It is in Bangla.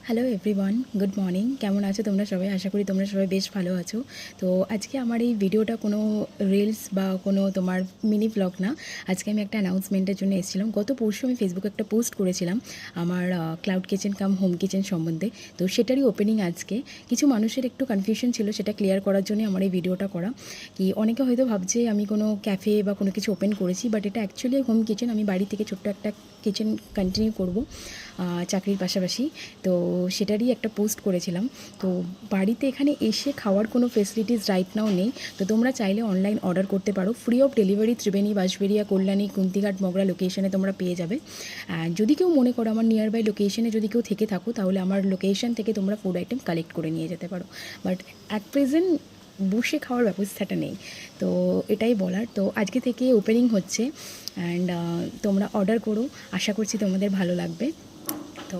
Hello everyone, good morning. কেমন আছো তোমরা সবাই? আশা করি তোমরা সবাই বেশ ভালো আছো। তো আজকে আমার এই ভিডিওটা কোনো রিলস বা কোনো তোমার মিনি ব্লগ না। আজকে আমি একটা অ্যানাউন্সমেন্টের জন্য এসেছিলাম। গত পরশু আমি ফেসবুকে একটা পোস্ট করেছিলাম আমার cloud kitchen cum home kitchen সম্বন্ধে। তো সেটারই ওপেনিং আজকে। কিছু মানুষের একটু কনফিউশন ছিল, সেটা ক্লিয়ার করার জন্য আমার এই ভিডিওটা করা। কি অনেকে হয়তো ভাবছে আমি কোনো ক্যাফে বা কোনো কিছু ওপেন করেছি, বাট এটা অ্যাকচুয়ালি হোম কিচেন। আমি বাড়ি থেকে ছোট্ট একটা কিচেন কন্টিনিউ করব চাকরির পাশাপাশি। তো সেটারই একটা পোস্ট করেছিলাম। তো বাড়িতে এখানে এসে খাওয়ার কোনো ফেসিলিটিস রাইট নাও নেই। তো তোমরা চাইলে অনলাইন অর্ডার করতে পারো, free of delivery. Tribeni, Bansberia, Kalyani, Kuntighat, Mogra লোকেশনে তোমরা পেয়ে যাবে। যদি কেউ মনে করো আমার নিয়ার বাই লোকেশনে যদি কেউ থেকে থাকো, তাহলে আমার লোকেশন থেকে তোমরা ফুড আইটেম কালেক্ট করে নিয়ে যেতে পারো। বাট অ্যাট প্রেজেন্ট বসে খাওয়ার ব্যবস্থাটা নেই। তো এটাই বলার। তো আজকে থেকে ওপেনিং হচ্ছে অ্যান্ড তোমরা অর্ডার করো। আশা করছি তোমাদের ভালো লাগবে। তো